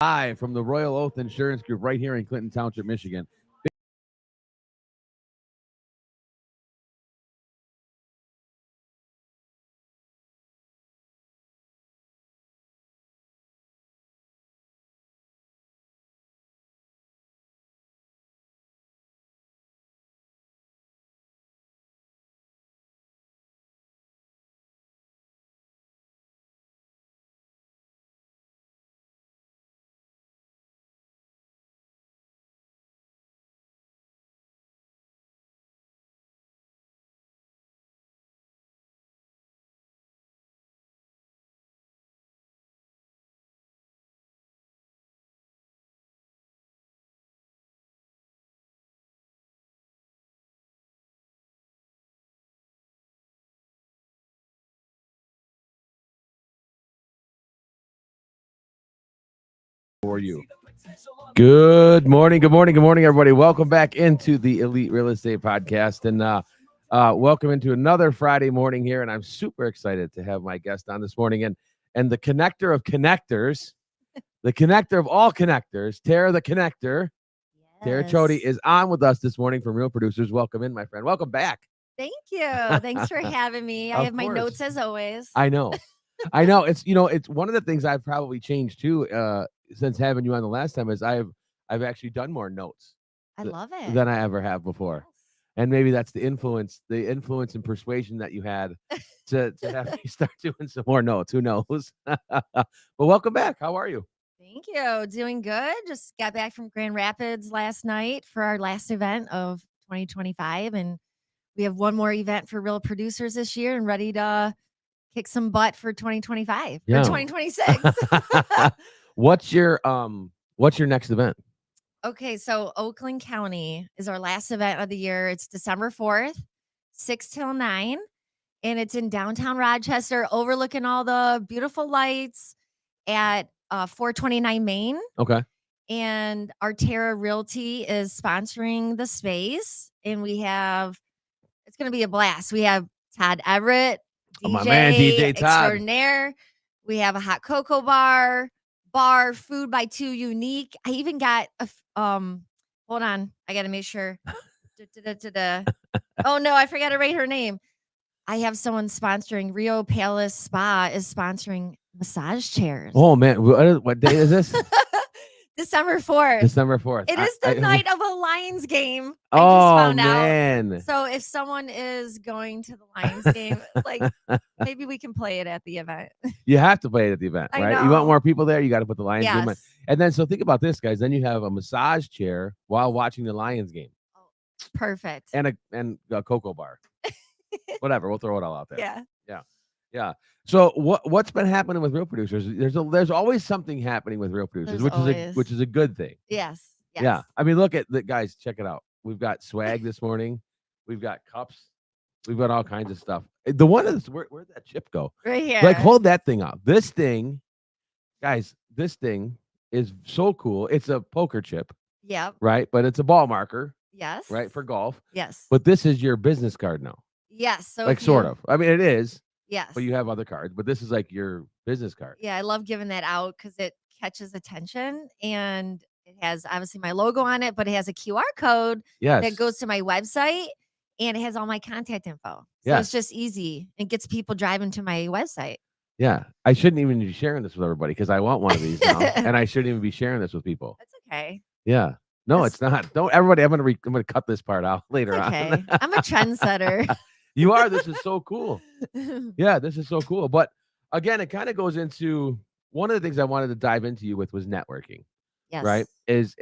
live from the Royal Oath Insurance Group right here in Clinton Township, Michigan. For you. Good morning, everybody. Welcome back into the Elite Real Estate Podcast, and welcome into another Friday morning here. And I'm super excited to have my guest on this morning, and the connector of connectors, the connector of all connectors, Terra the Connector. Terra Csotty is on with us this morning from Real Producers. Welcome in, my friend. Welcome back. Thank you. Thanks for having me. I have my notes as always. I know. It's one of the things I've probably changed too since having you on the last time is I've actually done more notes. I love it. Than I ever have before. Yes. And maybe that's the influence and persuasion that you had to have me start doing some more notes. Who knows? But welcome back. How are you? Thank you. Doing good. Just got back from Grand Rapids last night for our last event of 2025. And we have one more event for Real Producers this year and ready to kick some butt for 2025 or 2026. What's your next event? Okay, so Oakland County is our last event of the year. It's December 4th, 6 till 9, and it's in downtown Rochester, overlooking all the beautiful lights at 429 Main. Okay. And our Terra Realty is sponsoring the space, and it's going to be a blast. We have Todd Everett, DJ, my man, DJ Todd extraordinaire. We have a hot cocoa bar, food by Two Unique. I even got a hold on, I gotta make sure. Oh no, I forgot to write her name. I have someone sponsoring. Rio Palace Spa is sponsoring massage chairs. Oh man, what day is this? December 4th. December 4th. It is the night of a Lions game. I just found out. So if someone is going to the Lions game, like maybe we can play it at the event. You have to play it at the event, right? You want more people there, you got to put the Lions game on. And then so think about this, guys. Then you have a massage chair while watching the Lions game. Oh, perfect. And a cocoa bar. Whatever, we'll throw it all out there. Yeah. So what's been happening with Real Producers? There's always something happening with Real Producers, which is a good thing. Yes. Yeah. I mean, look at the guys. Check it out. We've got swag this morning. We've got cups. We've got all kinds of stuff. The one is where'd that chip go? Right here. Like, hold that thing up. This thing, guys. This thing is so cool. It's a poker chip. Yep. Right, but it's a ball marker. Yes. Right, for golf. Yes. But this is your business card now. Yes. So like sort of. I mean, it is. Yes. But you have other cards, but this is like your business card. Yeah, I love giving that out because it catches attention, and it has obviously my logo on it, but it has a QR code that goes to my website, and it has all my contact info. So it's just easy. It gets people driving to my website. Yeah. I shouldn't even be sharing this with everybody because I want one of these now, and I shouldn't even be sharing this with people. That's okay. Yeah. No, it's not. Don't everybody. I'm gonna cut this part out later on. I'm a trendsetter. You are. This is so cool. Yeah, this is so cool. But again, it kind of goes into one of the things I wanted to dive into you with was networking. Yes. Right? Is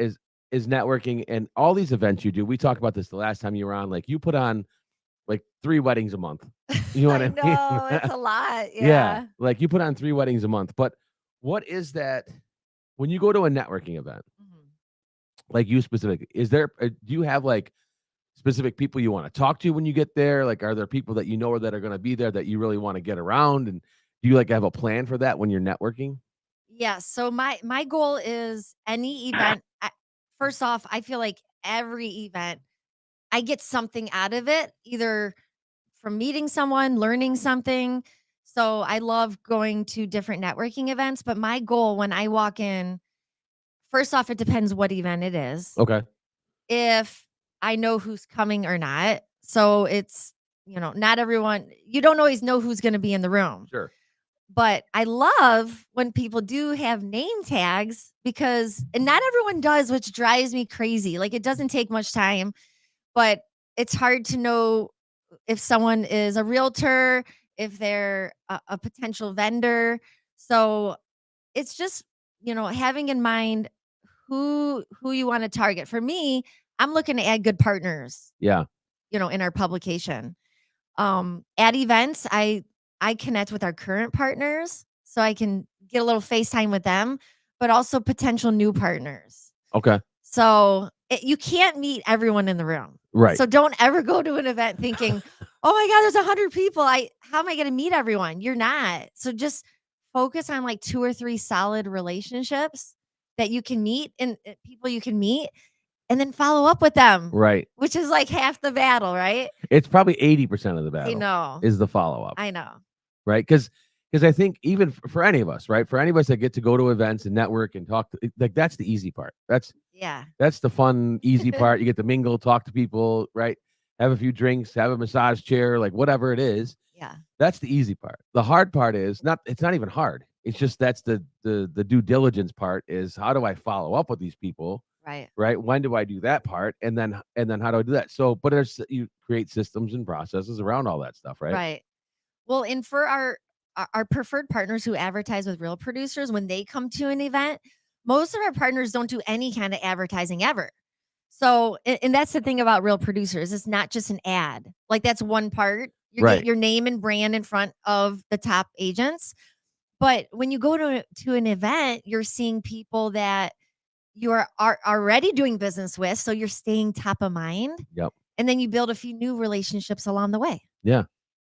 networking and all these events you do. We talked about this the last time you were on. Like you put on like 3 weddings a month. You know what I mean? No, it's a lot. Yeah. Like you put on 3 weddings a month. But what is that when you go to a networking event? Like you specifically, do you have like specific people you want to talk to when you get there? Like, are there people that you know or that are going to be there that you really want to get around? And do you like have a plan for that when you're networking? Yeah. So my goal is any event. First off, I feel like every event, I get something out of it, either from meeting someone, learning something. So I love going to different networking events. But my goal when I walk in first off, it depends what event it is. Okay. If I know who's coming or not. So it's, not everyone, you don't always know who's going to be in the room. Sure. But I love when people do have name tags and not everyone does, which drives me crazy. Like, it doesn't take much time, but it's hard to know if someone is a realtor, if they're a potential vendor. So it's just, having in mind who you want to target. For me, I'm looking to add good partners, Yeah. in our publication. At events, I connect with our current partners so I can get a little FaceTime with them, but also potential new partners. Okay. So you can't meet everyone in the room. Right. So don't ever go to an event thinking, "Oh my God, there's 100 people. How am I going to meet everyone?" You're not. So just focus on like 2 or 3 solid relationships that you can meet and people you can meet, and then follow up with them, Right. which is like half the battle, right? It's probably 80% of the I battle know. is the follow-up, I know. right? Because I think even for any of us, right? For any of us that get to go to events and network and talk to, like, that's the easy part. Yeah. That's the fun, easy part. You get to mingle, talk to people, right? Have a few drinks, have a massage chair, like whatever it is. Yeah. That's the easy part. The hard part is it's not even hard. It's just that's the due diligence part is how do I follow up with these people? Right. Right? When do I do that part? And then how do I do that? So, but you create systems and processes around all that stuff, right? Right. Well, and for our preferred partners who advertise with real producers, when they come to an event, most of our partners don't do any kind of advertising ever. So, and that's the thing about real producers. It's not just an ad. Like, that's one part. You Right. get your name and brand in front of the top agents. But when you go to an event, you're seeing people that you are already doing business with. So you're staying top of mind. Yep. And then you build a few new relationships along the way. Yeah.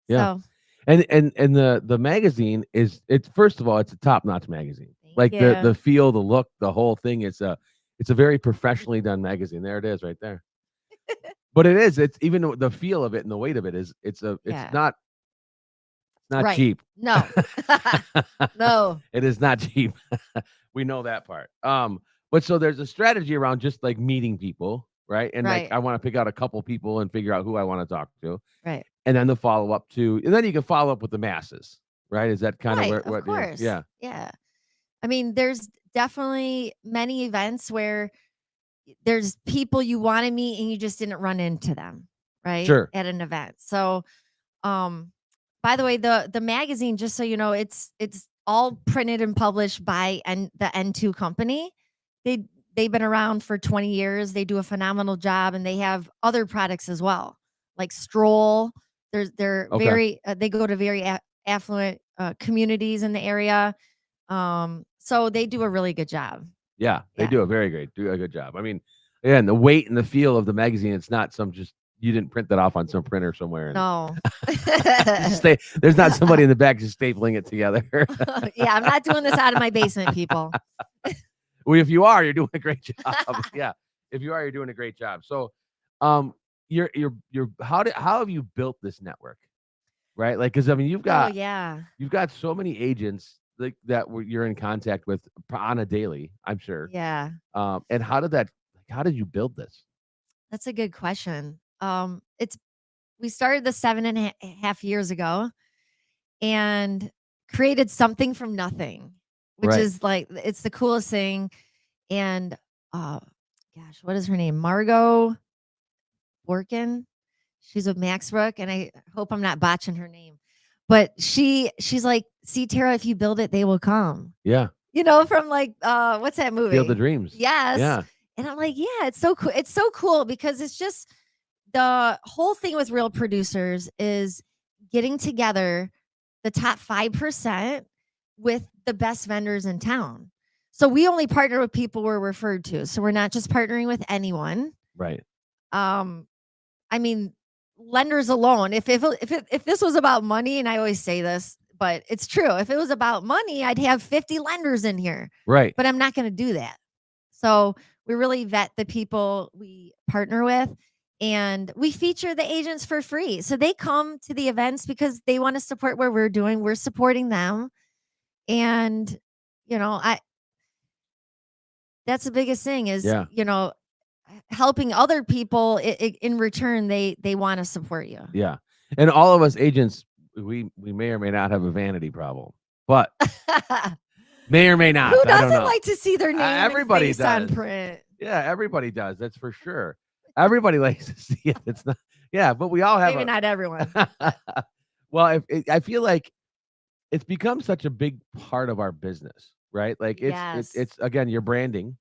Yeah. So And the magazine it's first of all, it's a top-notch magazine. thank Like the you. feel, the look, the whole thing, it's a very professionally done magazine. There it is right there. But it's even the feel of it and the weight of it is it's Yeah. not Right. cheap. No. No. It is not cheap. We know that part. But so there's a strategy around just like meeting people, right? And like Right. I want to pick out a couple people and figure out who I want to talk to. Right. And then the follow-up to and then you can follow up with the masses, right? Is that kind of Right. where Of what you're course. yeah. Yeah. I mean, there's definitely many events where there's people you want to meet and you just didn't run into them, right? Sure. At an event. So, um, by the way, the magazine, just so you know, it's all printed and published by the N2 company. They they've been around for 20 years. They do a phenomenal job, and they have other products as well, like Stroll. They're Okay. very they go to very affluent communities in the area. So they do a really good job. Yeah, they Yeah. do a good job. I mean, and the weight and the feel of the magazine, it's not some just you didn't print that off on some printer somewhere and No. there's not somebody in the back just stapling it together. Yeah, I'm not doing this out of my basement, people. Well, if you are, you're doing a great job. Yeah. If you are, you're doing a great job. So, you're how have you built this network? Right? Like, because I mean, Oh yeah. you've got so many agents like that you're in contact with on a daily, I'm sure. Yeah. And how did you build this? That's a good question. It's we started this 7.5 years ago and created something from nothing, which Right. is like it's the coolest thing. And gosh, what is her name? Margot Borkin. She's with Maxbrook, and I hope I'm not botching her name. But she's like, see, Tara, if you build it, they will come. Yeah. From like what's that movie? Field of Dreams. Yes. Yeah. And I'm like, yeah, it's so cool. It's so cool because it's just the whole thing with real producers is getting together the top 5% with the best vendors in town. So we only partner with people we're referred to. So we're not just partnering with anyone. Right. I mean, lenders alone. If this was about money, and I always say this, but it's true. If it was about money, I'd have 50 lenders in here. Right. But I'm not going to do that. So we really vet the people we partner with, and we feature the agents for free. So they come to the events because they want to support what we're doing. We're supporting them. And, I That's the biggest thing is, Yeah. helping other people in return, they want to support you. Yeah. And all of us agents, we may or may not have a vanity problem, but may or may not. Who I don't doesn't know. like to see their name and Everybody face on does. print? Yeah, everybody does. That's for sure. Everybody likes to see it. It's not. Yeah, but we all have Maybe not everyone. well, I feel like it's become such a big part of our business, right? Like Yes. it's again your branding,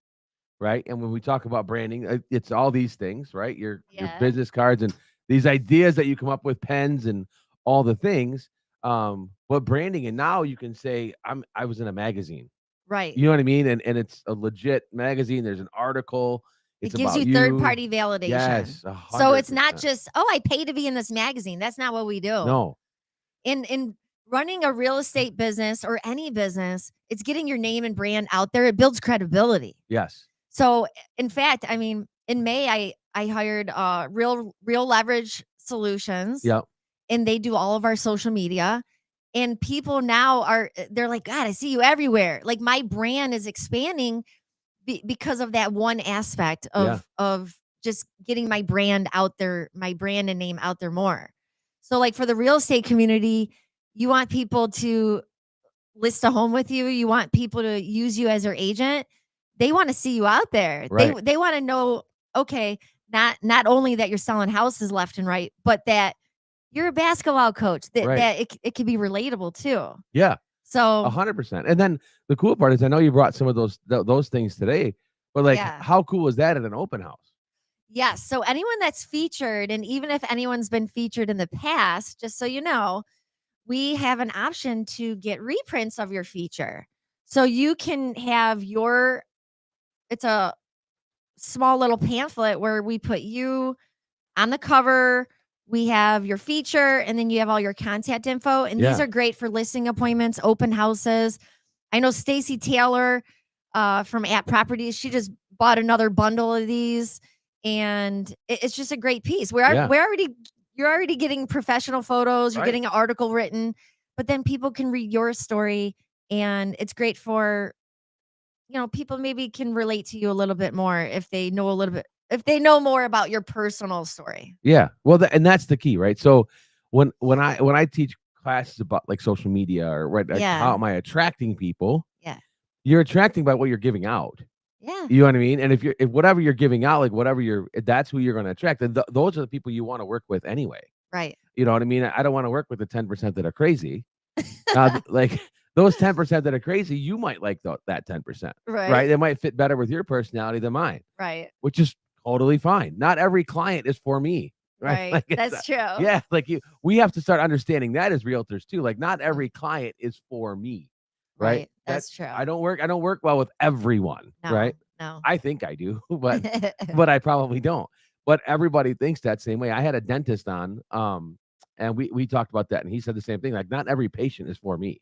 right? And when we talk about branding, it's all these things, right? Your Yeah. business cards and these ideas that you come up with, pens and all the things. But branding, and now you can say I was in a magazine. Right. You know what I mean? And it's a legit magazine. There's an article. It's It gives about you third-party validation. Yes, So it's not 100%. just, oh, I pay to be in this magazine. That's not what we do. No. In running a real estate business or any business, it's getting your name and brand out there. It builds credibility. Yes. So in fact, I mean, in May, I hired Real Leverage Solutions. Yep. And they do all of our social media. And people now they're like, God, I see you everywhere. Like my brand is expanding because of that one aspect of just getting my brand out there, my brand and name out there more. So like for the real estate community, you want people to list a home with you. You want people to use you as their agent. They want to see you out there. Right. They want to know, okay, not only that you're selling houses left and right, but that you're a basketball coach. That it can be relatable too. Yeah. So 100%. And then the cool part is I know you brought some of those things today, but like how cool is that at an open house? Yes. So anyone that's featured, and even if anyone's been featured in the past, just so you know, we have an option to get reprints of your feature. So you can have it's a small little pamphlet where we put you on the cover. We have your feature, and then you have all your contact info. And these are great for listing appointments, open houses. I know Stacy Taylor from At Properties, she just bought another bundle of these, and it's just a great piece. You're already getting professional photos. You're getting an article written, but then people can read your story, and it's great for, people maybe can relate to you a little bit more if they know more about your personal story. Yeah. Well, and that's the key, right? So when I teach classes about like social media or how am I attracting people? Yeah. You're attracting by what you're giving out. Yeah. You know what I mean? And if whatever you're giving out, like that's who you're going to attract. And those are the people you want to work with anyway. Right. You know what I mean? I don't want to work with the 10% that are crazy. Like those 10% that are crazy, you might like that 10%. Right. They might fit better with your personality than mine. Right. Which is totally fine. Not every client is for me. Right. Like that's true. Yeah. Like we have to start understanding that as realtors too. Like not every client is for me. Right. That's true. I don't work well with everyone. No, right. No. I think I do, but I probably don't. But everybody thinks that same way. I had a dentist on, and we talked about that, and he said the same thing. Like, not every patient is for me.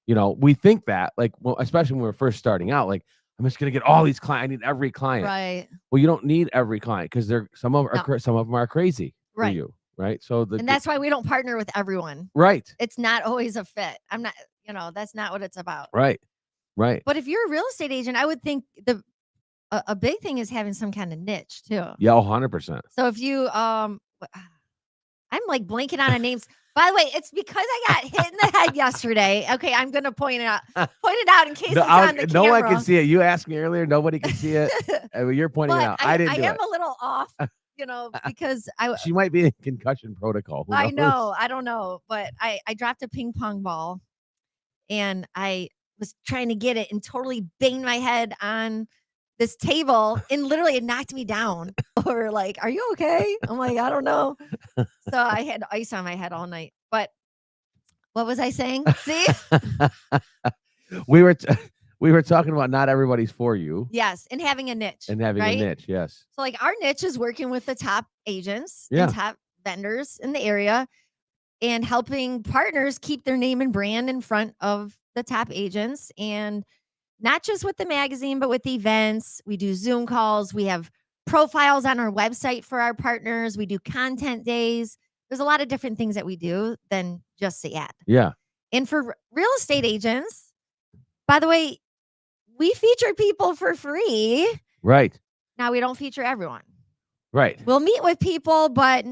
We think that, like, well, especially when we're first starting out, like, I'm just gonna get all these clients. I need every client. Right. Well, you don't need every client because some of them are crazy for you. Right. So and that's why we don't partner with everyone. Right. It's not always a fit. I'm not. That's not what it's about. Right. Right. But if you're a real estate agent, I would think a big thing is having some kind of niche too. Yeah, 100%. So if you I'm like blanking on names. By the way, it's because I got hit in the head yesterday. Okay, I'm gonna point it out in case it's on the camera. No one can see it. You asked me earlier. Nobody can see it. You're pointing it out. I didn't do it. I am a little off, because she might be in concussion protocol. I know. I don't know, but I dropped a ping pong ball, and I was trying to get it and totally banged my head on this table, and literally it knocked me down. Or like, are you okay? I'm like, I don't know. So I had ice on my head all night. But what was I saying? See? We were talking about not everybody's for you. Yes, and having a niche. Yes. So like our niche is working with the top agents and top vendors in the area, and helping partners keep their name and brand in front of the top agents, and not just with the magazine, but with events. We do Zoom calls. We have profiles on our website for our partners. We do content days. There's a lot of different things that we do than just the ad. Yeah. And for real estate agents, by the way, we feature people for free. Right. Now we don't feature everyone. Right. We'll meet with people, but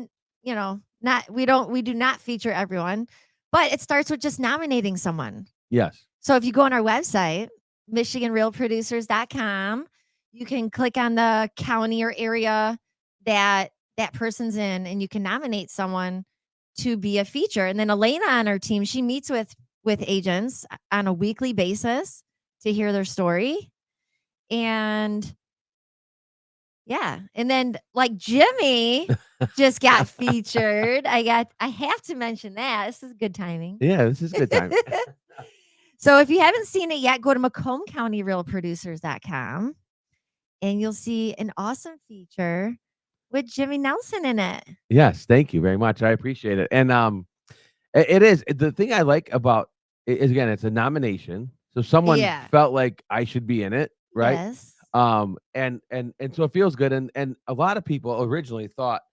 we do not feature everyone. But it starts with just nominating someone. Yes. So if you go on our website, michiganrealproducers.com, you can click on the county or area that person's in, and you can nominate someone to be a feature. And then Elena on our team, she meets with agents on a weekly basis to hear their story. And yeah. And then like Jimmy just got featured. I have to mention that. This is good timing. Yeah, this is good timing. So if you haven't seen it yet, go to MacombCountyRealProducers.com and you'll see an awesome feature with Jimmy Nelson in it. Yes, thank you very much. I appreciate it. And it is the thing I like about it is, again, it's a nomination. So someone felt like I should be in it, right? Yes. And so it feels good. And a lot of people originally thought,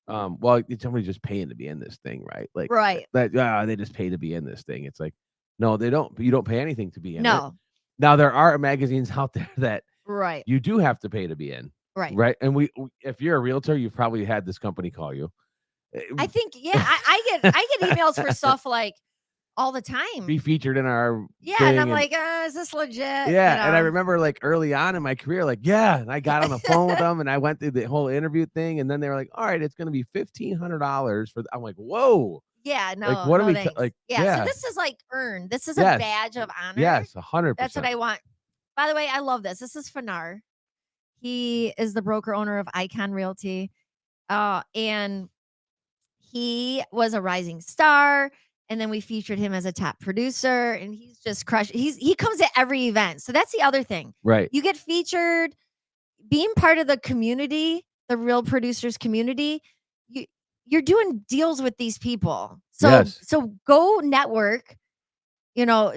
well, somebody's just paying to be in this thing, right? Like, right. They just pay to be in this thing. It's like, no, they don't. You don't pay anything to be in it. No. Now there are magazines out there that right. you do have to pay to be in. Right. Right. And if you're a realtor, you've probably had this company call you. I think, I get emails for stuff like all the time. Be featured in our and I'm like, is this legit? Yeah. And I remember like early on in my career, like, and I got on the phone with them and I went through the whole interview thing. And then they were like, all right, it's going to be $1,500 for I'm like, whoa. Yeah, no. Like, what no are we like? So this is like earned. This is a badge of honor. Yes, 100%. That's what I want. By the way, I love this. This is Fanar. He is the broker owner of Icon Realty. And he was a rising star. And then we featured him as a top producer, and he's just crushed. He comes to every event. So that's the other thing. Right. You get featured, being part of the community, the Real Producers community. You're doing deals with these people. So so go network. You're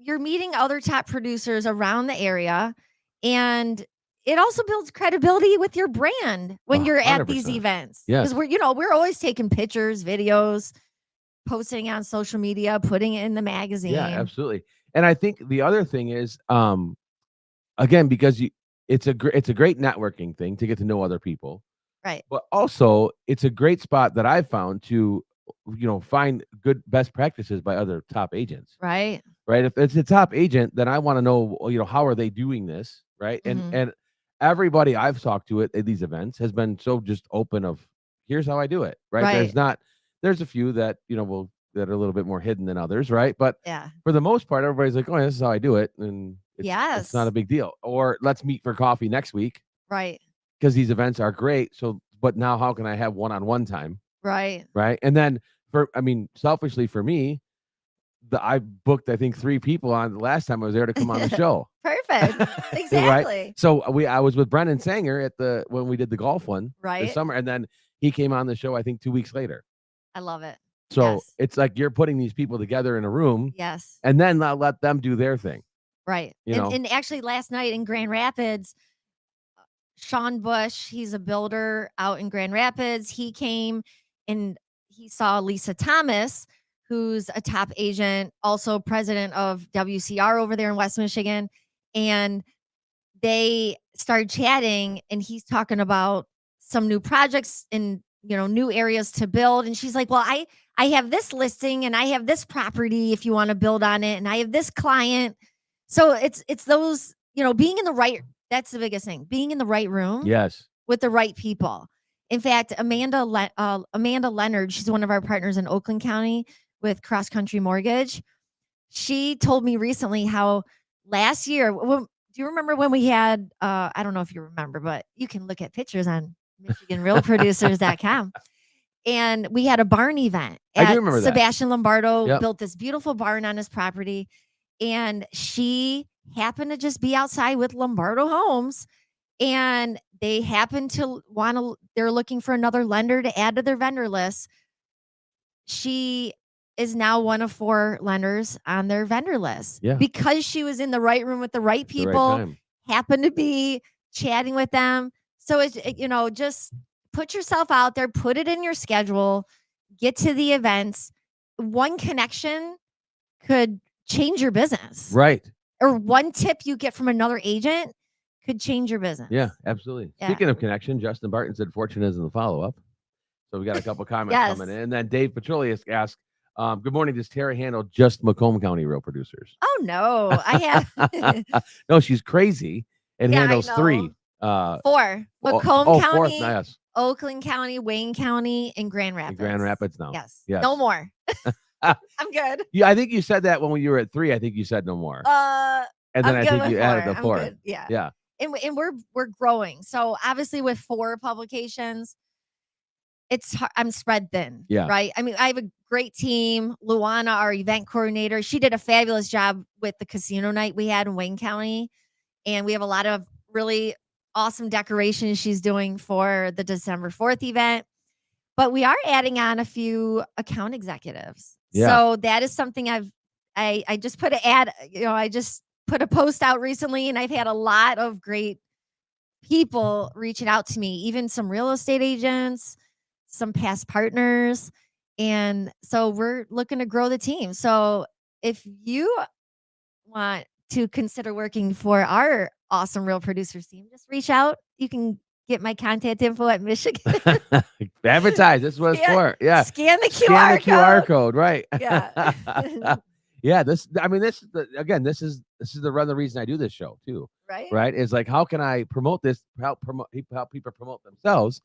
meeting other top producers around the area, and it also builds credibility with your brand when you're 100%. At these events. Yes. Because we're always taking pictures, videos, posting on social media, putting it in the magazine. Yeah, absolutely. And I think the other thing is, again, because it's a great networking thing to get to know other people. Right. But also it's a great spot that I've found to, find good best practices by other top agents. Right. Right. If it's a top agent, then I want to know, how are they doing this? Right. Mm-hmm. And everybody I've talked to at these events has been so just open of, here's how I do it. Right. There's a few that, that are a little bit more hidden than others. Right. But for the most part, everybody's like, oh, this is how I do it. And it's not a big deal. Or let's meet for coffee next week. Right. Because these events are great. So, but now how can I have one-on-one time? Right. Right. And then selfishly for me, I booked, I think 3 people on the last time I was there to come on the show. Perfect. Exactly. Right? So I was with Brennan Sanger when we did the golf one this summer. And then he came on the show, I think 2 weeks later. I love it. So it's like you're putting these people together in a room. Yes. And then let them do their thing. Right. And actually last night in Grand Rapids, Sean Bush, he's a builder out in Grand Rapids. He came and he saw Lisa Thomas, who's a top agent, also president of WCR over there in West Michigan. And they started chatting, and he's talking about some new projects and, new areas to build. And she's like, well, I have this listing and I have this property if you want to build on it. And I have this client. So it's those, being in the right, that's the biggest thing, being in the right room. Yes. With the right people. In fact, Amanda Leonard, she's one of our partners in Oakland County with Cross Country Mortgage. She told me recently how last year, do you remember when we had, I don't know if you remember, but you can look at pictures on MichiganRealProducers.com. And we had a barn event. I do remember Sebastian Lombardo built this beautiful barn on his property. And she happened to just be outside with Lombardo Homes. And they happen to they're looking for another lender to add to their vendor list. She is now one of 4 lenders on their vendor list because she was in the right room with the right people, happened to be chatting with them. So it's, just put yourself out there, put it in your schedule, get to the events. One connection could change your business. Right. or one tip you get from another agent could change your business. Yeah, absolutely. Yeah. Speaking of connection, Justin Barton said fortune is in the follow-up. So we got a couple comments coming in. And then Dave Petrolius asked, good morning. Does Terra handle just Macomb County real producers? Oh, no. I have. No, she's crazy and Yeah, I handles three. know. 4. Macomb fourth, County, yes. Oakland County, Wayne County, and Grand Rapids. Grand Rapids now. Yes. Yes. No more. I'm good. Yeah, I think you said that when you were at 3. I think you said no more. And then I'm I good think with you 4. added the I'm 4. good. Yeah. Yeah. And we're growing. So obviously with 4 publications, I'm spread thin. Yeah. Right. I mean, I have a great team. Luana, our event coordinator, she did a fabulous job with the casino night we had in Wayne County. And we have a lot of really awesome decorations she's doing for the December 4th event. But we are adding on a few account executives. Yeah. So that is something I just put an ad, I just put a post out recently, and I've had a lot of great people reaching out to me, even some real estate agents, some past partners. And so we're looking to grow the team. So if you want to consider working for our awesome real producers team, just reach out. You can get my contact info at Michigan. Advertise. This is what it's for. Yeah. Scan the Scan the QR code. Right. Yeah. Yeah. This is the reason I do this show too. Right. Right. Is like, how can I promote this? Help people promote themselves.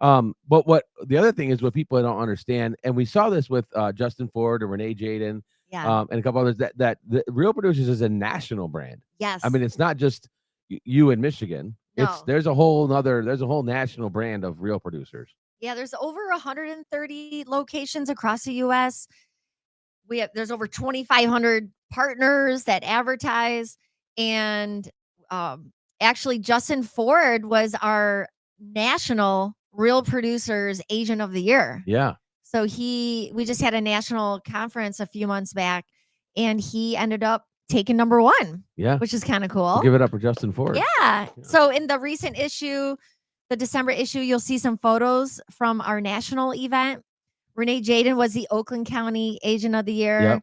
But what the other thing is what people don't understand, and we saw this with Justin Ford and Renee Jaden, and a couple others, that the Real Producers is a national brand. Yes. I mean, it's not just you in Michigan. No. There's a whole national brand of Real Producers. Yeah, there's over 130 locations across the U.S. There's over 2,500 partners that advertise, and actually, Justin Ford was our national Real Producers Agent of the Year. Yeah. So we just had a national conference a few months back, and he ended up taking number 1. Yeah. Which is kind of cool. We'll give it up for Justin Ford. Yeah. So in the recent issue, the December issue, you'll see some photos from our national event. Renee Jaden was the Oakland County Agent of the Year. Yep.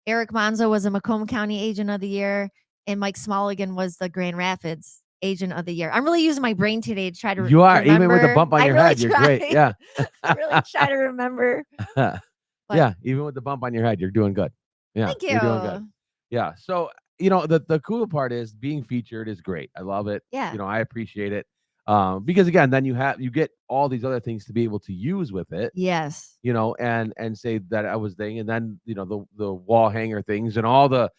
Eric Monzo was a Macomb County Agent of the Year. And Mike Smolligan was the Grand Rapids Agent of the Year. I'm really using my brain today to try to You are, remember. even with the bump on your head, you're great. Yeah. I really try to remember. Yeah, even with the bump on your head, you're doing good. Yeah. Thank you. You're doing good. Yeah. So, the cool part is being featured is great. I love it. Yeah. I appreciate it. Because again, then you get all these other things to be able to use with it. Yes. And say that I was thing, and then the wall hanger things and all the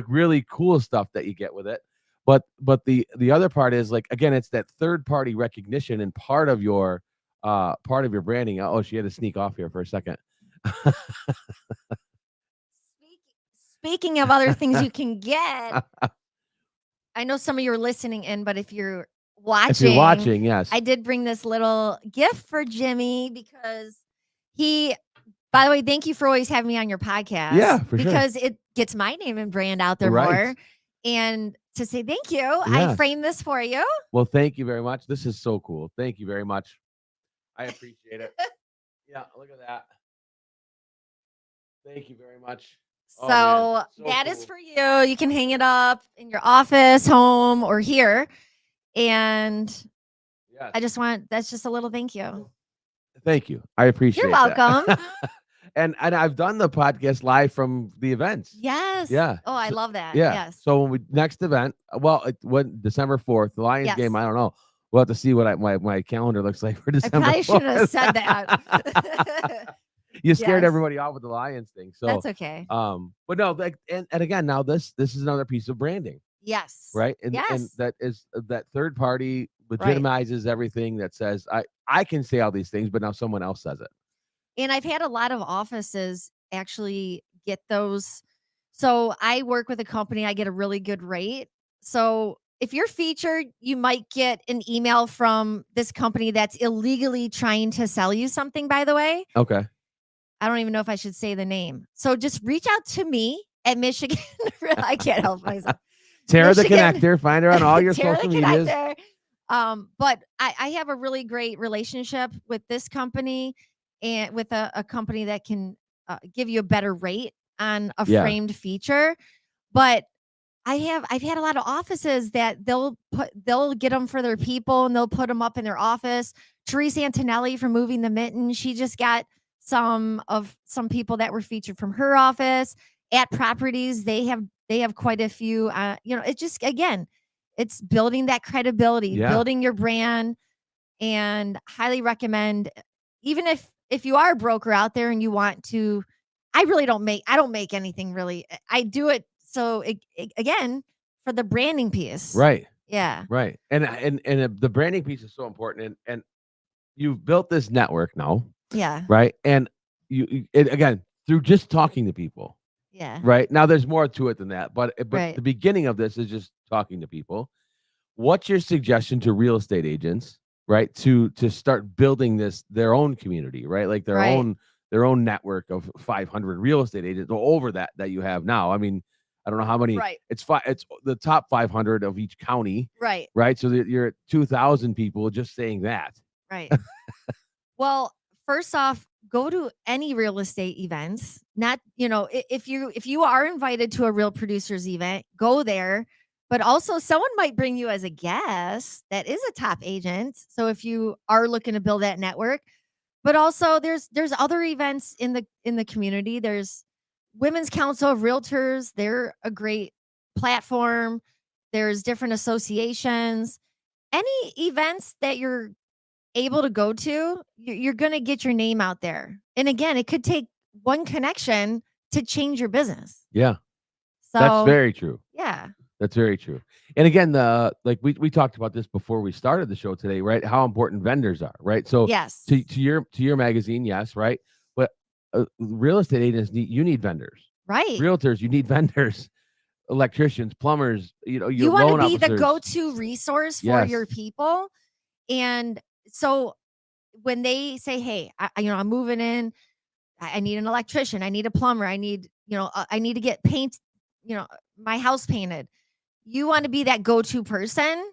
really cool stuff that you get with it. But the other part is, like, again, it's that third party recognition and part of your branding. Oh, she had to sneak off here for a second. Speaking of other things you can get, I know some of you are listening in, but if you're watching, yes, I did bring this little gift for Jimmy because by the way, thank you for always having me on your podcast. Yeah, for sure. Because it gets my name and brand out there more. And to say thank you, Yes. I framed this for you. Well, thank you very much. This is so cool. Thank you very much. I appreciate it. Yeah, look at that. Thank you very much. So, that is for you. You can hang it up in your office, home, or here. And yes. That's just a little thank you. Thank you. I appreciate it. You're welcome. And I've done the podcast live from the events. Yes. Yeah. Oh, I love that. Yeah. Yes. So when next event, when December 4th, the Lions game, I don't know. We'll have to see what my calendar looks like for December. I probably 4th. shouldn't have said that. You scared everybody off with the Lions thing. So that's okay. But no, and again, now this is another piece of branding. Yes. Right. And that is that third party legitimizes everything that says I can say all these things, but now someone else says it. And I've had a lot of offices actually get those. So I work with a company, I get a really good rate. So if you're featured, you might get an email from this company that's illegally trying to sell you something, by the way. Okay. I don't even know if I should say the name. So just reach out to me at Michigan. I can't help myself. Terra the Connector. Find her on all your social medias. But I have a really great relationship with this company and with a company that can give you a better rate on a framed feature. But I've had a lot of offices that they'll get them for their people and they'll put them up in their office. Therese Antonelli from Moving the Mitten, she just got some people that were featured from her office at properties. They have quite a few. It's just, again, it's building that credibility, Yeah. building your brand, and highly recommend. Even if you are a broker out there and you want to, I don't make anything really. I do it so again, for the branding piece. Right. Yeah. Right. And the branding piece is so important. And you've built this network now, Yeah. right? And again, through just talking to people, Yeah. right? Now there's more to it than that, but Right. the beginning of this is just talking to people. What's your suggestion to real estate agents, right? To start building their own community, right? Like their Right. own network of 500 real estate agents or over that you have now. I mean, I don't know how many. Right. It's the top 500 of each county, Right. right? So you're at 2,000 people just saying that. Right. Well, first off, go to any real estate events. Not, if you are invited to a real producers event, go there. But also someone might bring you as a guest that is a top agent. So if you are looking to build that network, but also there's other events in the community. There's Women's Council of Realtors. They're a great platform. There's different associations. Any events that you're able to go to, you're going to get your name out there. And again, it could take one connection to change your business. Yeah, So that's very true. yeah. That's very true. And again, like we talked about this before we started the show today, right? How important vendors are, right? So Yes. to your magazine, yes, right? But real estate agents need vendors. Right. Realtors, you need vendors. Electricians, plumbers, your You want loan to be officers. the go-to resource for Yes. your people. And so when they say, "Hey, I'm moving in, I need an electrician, I need a plumber, I need to get paint, my house painted." You want to be that go-to person,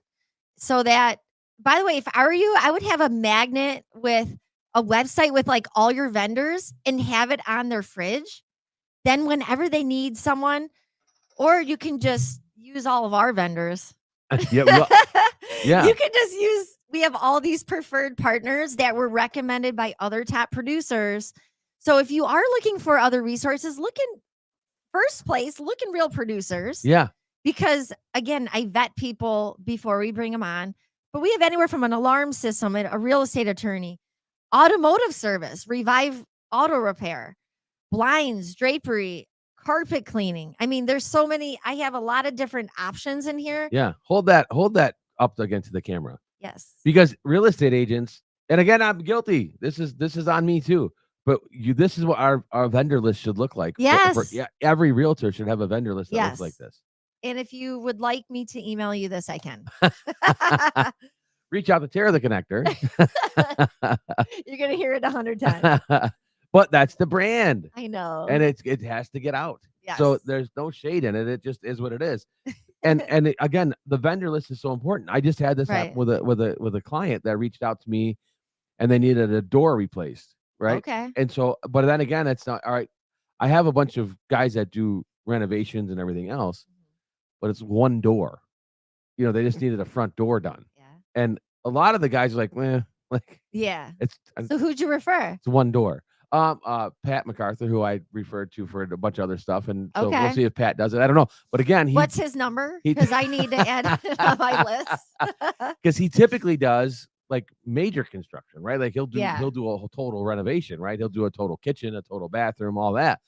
so that, by the way, if I were you, I would have a magnet with a website with like all your vendors and have it on their fridge. Then whenever they need someone, or you can just use all of our vendors. Yeah, well, yeah. You can just use, we have all these preferred partners that were recommended by other top producers. So if you are looking for other resources, look in Real Producers. Yeah. Because again, I vet people before we bring them on. But we have anywhere from an alarm system, a real estate attorney, automotive service, Revive Auto Repair, blinds, drapery, carpet cleaning. I mean, there's so many. I have a lot of different options in here. Yeah. Hold that up against the camera. Yes. Because real estate agents, and again, I'm guilty. This is on me too. But this is what our vendor list should look like. Yes. Every realtor should have a vendor list that Yes. looks like this. And if you would like me to email you this, I can. Reach out to Terra the Connector. You're going to hear it 100 times. But that's the brand. I know. And it has to get out. Yes. So there's no shade in it. It just is what it is. And again, the vendor list is so important. I just had this happen with a client that reached out to me and they needed a door replaced. Right. Okay. And so, but then again, it's not all right. I have a bunch of guys that do renovations and everything else, but it's one door. They just needed a front door done. Yeah. And a lot of the guys are like, yeah. So who'd you refer? It's one door. Pat MacArthur, who I referred to for a bunch of other stuff, and so we'll see if Pat does it. I don't know, but again, what's his number? Because I need to add it on my list. Because he typically does like major construction, right? Like he'll do a total renovation, right? He'll do a total kitchen, a total bathroom, all that.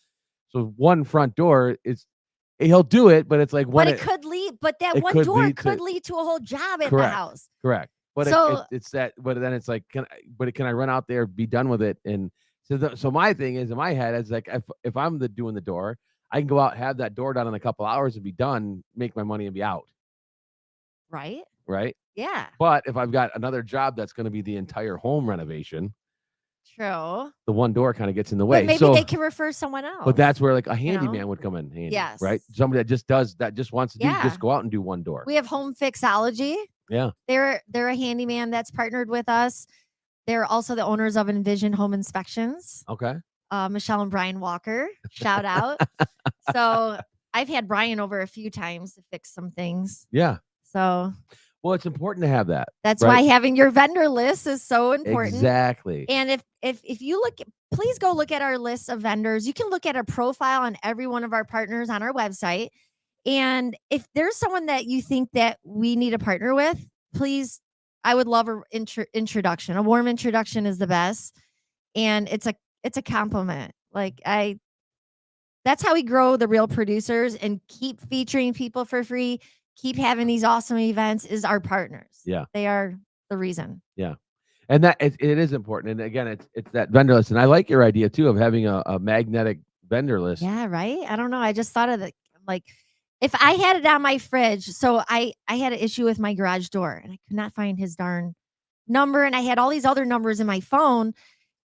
So one front door he'll do it, but it's like but it could lead, but that one door could lead to a whole job at the house. Correct. But it's that. But then it's like, can I run out there, be done with it, and so my thing is in my head is like if I'm doing the door, I can go out, have that door done in a couple hours and be done, make my money and be out. Right. Right. Yeah. But if I've got another job that's going to be the entire home renovation, true, the one door kind of gets in the way. But maybe they can refer someone else. But that's where like a handyman would come in handy. Yes. Right. Somebody that just wants to just go out and do one door. We have Home Fixology. Yeah. They're a handyman that's partnered with us. They're also the owners of Envision Home Inspections. Okay. Michelle and Brian Walker, shout out. So I've had Brian over a few times to fix some things. Yeah. So Well, it's important to have that. that's right? why having your vendor list is so important. Exactly. And if you look, please go look at our list of vendors. You can look at a profile on every one of our partners on our website. And if there's someone that you think that we need to partner with, please, I would love an introduction. A warm introduction is the best. And it's a compliment. That's how we grow the Real Producers and keep featuring people for free, keep having these awesome events is our partners. Yeah. They are the reason. Yeah. And that it is important. And again, it's that vendor list. And I like your idea too of having a magnetic vendor list. Yeah, right? I don't know. I just thought of it. Like, if I had it on my fridge, so I had an issue with my garage door and I could not find his darn number. And I had all these other numbers in my phone.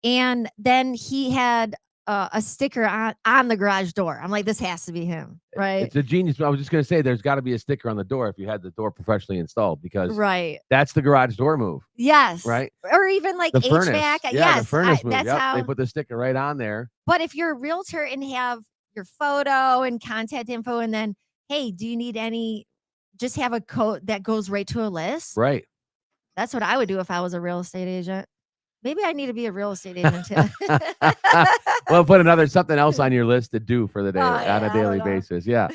And then he had a sticker on the garage door. I'm like, this has to be him, right? It's a genius. I was just going to say, there's got to be a sticker on the door if you had the door professionally installed, because Right. that's the garage door move. Yes. Right. Or even like The HVAC. furnace. Yeah, Yes. the furnace move. That's Yep, how they put the sticker right on there. But if you're a realtor and have your photo and contact info, and then, hey, do you need any, just have a code that goes right to a list. Right. That's what I would do if I was a real estate agent. Maybe I need to be a real estate agent too. Well, put something else on your list to do for the day Oh, yeah, on a I daily don't know. basis. Yeah.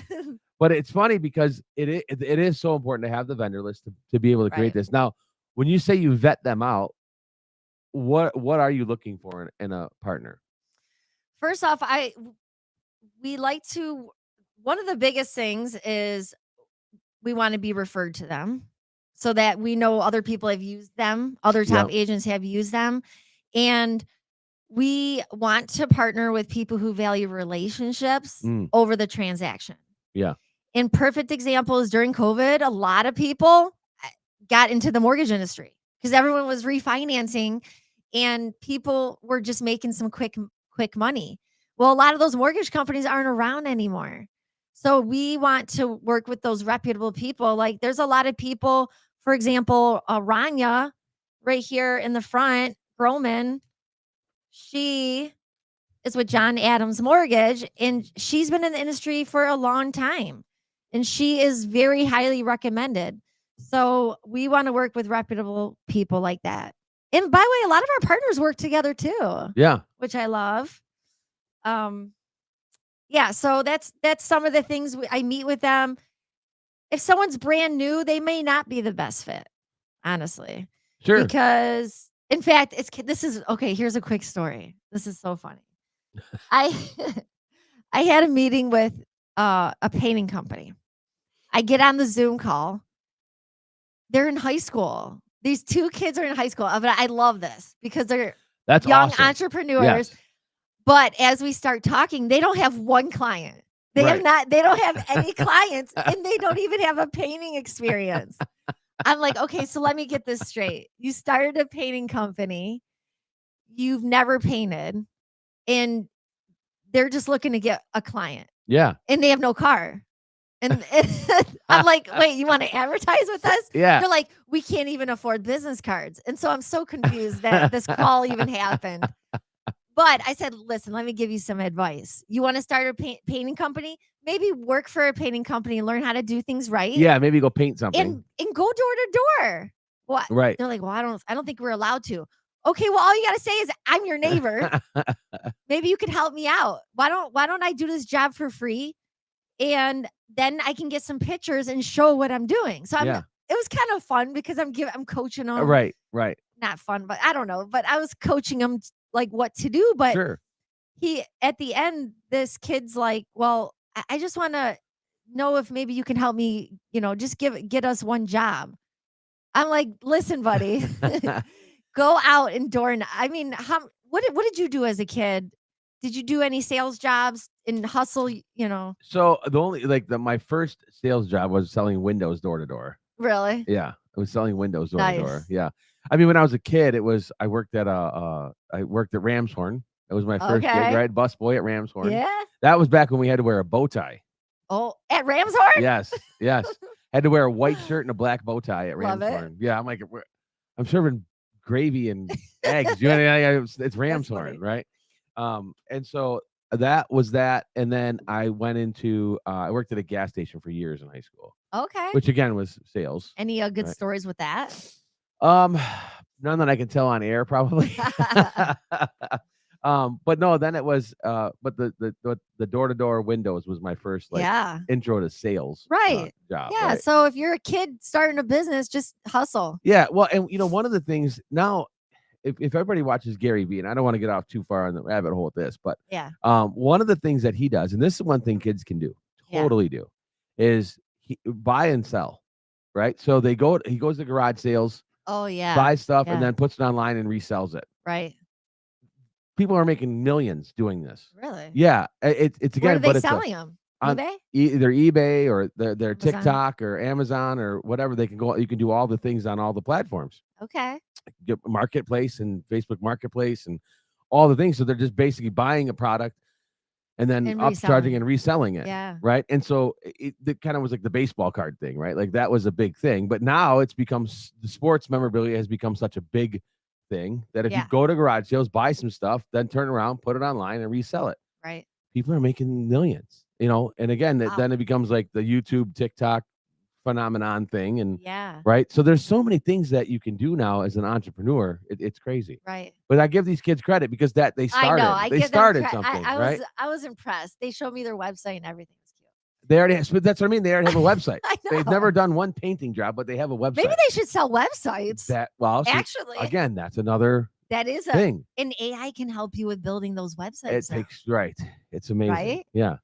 But it's funny because it is so important to have the vendor list to be able to create Right. this. Now, when you say you vet them out, what are you looking for in a partner? First off, we like to, one of the biggest things is we want to be referred to them so that we know other people have used them, other top agents have used them. And we want to partner with people who value relationships over the transaction. Yeah. And perfect example is during COVID, a lot of people got into the mortgage industry because everyone was refinancing and people were just making some quick money. Well, a lot of those mortgage companies aren't around anymore. So we want to work with those reputable people. Like, there's a lot of people, for example, Rania right here in the front, Groman, she is with John Adams Mortgage, and she's been in the industry for a long time, and she is very highly recommended. So we want to work with reputable people like that. And by the way, a lot of our partners work together too. Yeah. Which I love. Yeah, so that's some of the things I meet with them. If someone's brand new, they may not be the best fit, honestly. Sure. Because, in fact, here's a quick story. This is so funny. I had a meeting with a painting company. I get on the Zoom call. They're in high school. These two kids are in high school. But I love this because they're young awesome. entrepreneurs. Yes. But as we start talking, they don't have one client. They don't have any clients, and they don't even have a painting experience. I'm like, okay, so let me get this straight. You started a painting company. You've never painted, and they're just looking to get a client. Yeah. And they have no car. And I'm like, wait, you want to advertise with us? Yeah. They're like, we can't even afford business cards. And so I'm so confused that this call even happened. But I said, listen, let me give you some advice. You want to start a painting company? Maybe work for a painting company and learn how to do things right. Yeah, maybe go paint something. And go door to door. Well, right. They're like, well, I don't think we're allowed to. Okay, well, all you got to say is I'm your neighbor. Maybe you could help me out. Why don't I do this job for free? And then I can get some pictures and show what I'm doing. So it was kind of fun because I'm coaching them. Right. Not fun, but I don't know. But I was coaching them like what to do. But he, at the end, this kid's like, well, I just want to know if maybe you can help me, just get us one job. I'm like, listen, buddy, go out and door. I mean, what did you do as a kid? Did you do any sales jobs and hustle, So the only my first sales job was selling windows door to door. Really? Yeah. I was selling windows door to door. Yeah. I mean, when I was a kid, I worked at Ramshorn. That was my first gig, right? Busboy at Ramshorn. Yeah. That was back when we had to wear a bow tie. Oh, at Ramshorn? Yes. Had to wear a white shirt and a black bow tie at Ramshorn. Yeah. I'm like, I'm serving gravy and eggs. It's Ramshorn, right? And so that was that, and then I went into I worked at a gas station for years in high school, Okay. which again was sales. Any good Right. stories with that? Um, none that I can tell on air, probably. But no, then it was but the door to door windows was my first like Yeah. intro to sales Right. job. Yeah. Right. So if you're a kid starting a business, just hustle. Yeah. Well, and one of the things now, if everybody watches Gary Vee, and I don't want to get off too far on the rabbit hole with this, but Yeah. one of the things that he does, and this is one thing kids can do, Yeah. totally do, is he buy and sell. Right. So he goes to garage sales, Oh yeah. buys stuff, and Yeah. then puts it online and resells it. Right. People are making millions doing this. Really? Yeah, it's Where again, are they but it's selling them? on eBay? either eBay or their Amazon? TikTok or Amazon or whatever. They can go. You can do all the things on all the platforms. Okay. Get Marketplace and Facebook Marketplace and all the things. So they're just basically buying a product and then And upcharging reselling. and reselling it. Yeah. Right. And so it kind of was like the baseball card thing, right? Like that was a big thing. But now it's become the sports memorabilia has become such a big thing that if you Yeah. go to garage sales, buy some stuff, then turn around, put it online and resell it. Right. People are making millions, and again, Wow. then it becomes like the YouTube, TikTok phenomenon thing. And Yeah. right. So there's so many things that you can do now as an entrepreneur. It's crazy. Right. But I give these kids credit because that they started. I know. I they give started them something, I right? was impressed. They showed me their website and everything was cute. They already have, that's what I mean. They already have a website. I know. They've never done one painting job, but they have a website. Maybe they should sell websites. Actually, again, that's another that is a thing. And AI can help you with building those websites. It takes right. It's amazing. Right? Yeah.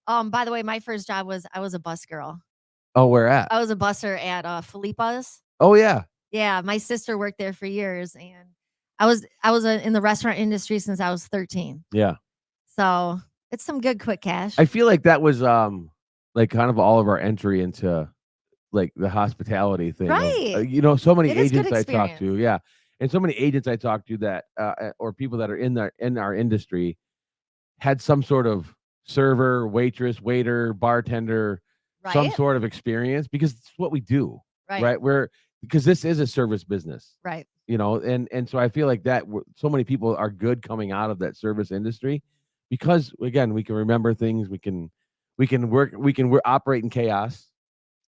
By the way, my first job was I was a bus girl. Oh, where at? I was a busser at Philippa's. Oh yeah. Yeah, my sister worked there for years, and I was in the restaurant industry since I was 13. Yeah. So it's some good quick cash. I feel like that was like kind of all of our entry into like the hospitality thing. Right. So many It is good agents I talked to. experience. Yeah. And so many agents I talked to that or people that are in our industry had some sort of server, waitress, waiter, bartender, some Right. sort of experience because it's what we do. Right. Because this is a service business. Right. And so I feel like that so many people are good coming out of that service industry because again, we can remember things, we can operate in chaos.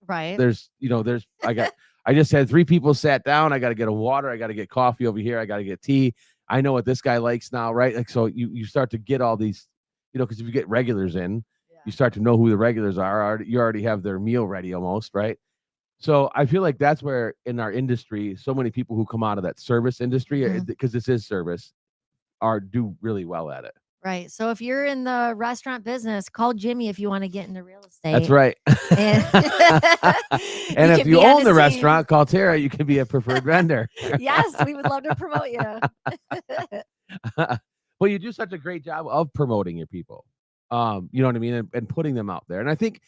Right. I just had 3 people sat down. I got to get a water. I got to get coffee over here. I got to get tea. I know what this guy likes now, right? Like, so you start to get all these, because if you get regulars in, you start to know who the regulars are. You already have their meal ready almost, right? So I feel like that's where in our industry, so many people who come out of that service industry, because this is service, do really well at it. Right. So if you're in the restaurant business, call Jimmy if you want to get into real estate. That's right. And, and if you own the restaurant, call Terra. You can be a preferred vendor. Yes, we would love to promote you. Well, you do such a great job of promoting your people. You know what I mean? And putting them out there. And I think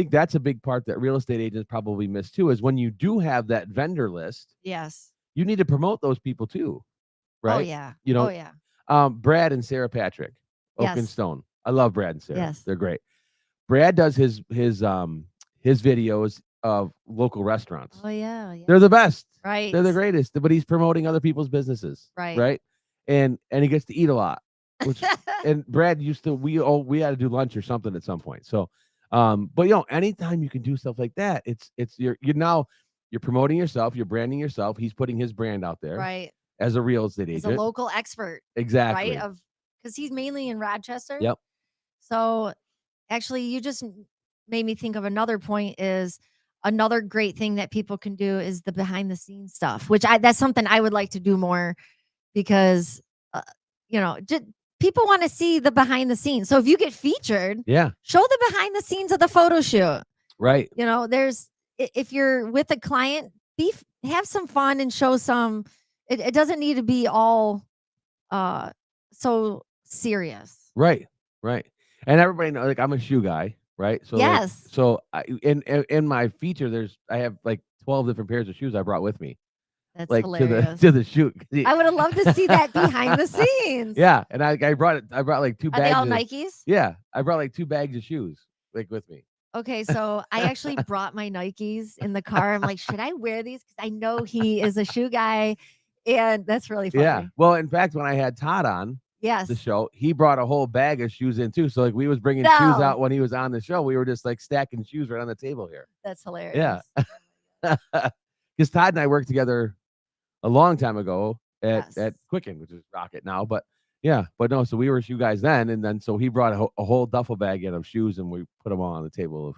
that's a big part that real estate agents probably miss too, is when you do have that vendor list. Yes. You need to promote those people too. Right. Oh yeah. Oh yeah. Brad and Sarah Patrick, Oak and Stone. I love Brad and Sarah. Yes. They're great. Brad does his videos of local restaurants. Oh yeah. They're the best. Right. They're the greatest. But he's promoting other people's businesses. Right. Right. And he gets to eat a lot. Which and Brad used to we had to do lunch or something at some point. So but anytime you can do stuff like that, it's you're promoting yourself, you're branding yourself. He's putting his brand out there. Right. As a real estate agent. He's a local expert. Exactly. Right. Because he's mainly in Rochester. Yep. So actually you just made me think of another point is another great thing that people can do is the behind the scenes stuff, which that's something I would like to do more because, people want to see the behind the scenes. So if you get featured, show the behind the scenes of the photo shoot. Right. If you're with a client, have some fun and show some. It doesn't need to be all so serious. Right. And everybody knows, like, I'm a shoe guy, right? So yes. In my feature, I have like 12 different pairs of shoes I brought with me. That's like hilarious. to the shoot. I would have loved to see that behind the scenes. Yeah, and I brought like 2 bags. Are they all Nikes? Yeah, I brought like 2 bags of shoes like with me. Okay, so I actually brought my Nikes in the car. I'm like, should I wear these? Because I know he is a shoe guy. And that's really funny. Yeah. Well, in fact, when I had Todd on, Yes. the show, he brought a whole bag of shoes in too. So like we was bringing shoes No. out when he was on the show. We were just like stacking shoes right on the table here. That's Yeah. hilarious. Because Todd and I worked together a long time ago at Yes. Quicken, which is Rocket now. But yeah, but no, so we were shoe guys then. And then so he brought a whole duffel bag in of shoes and we put them all on the table of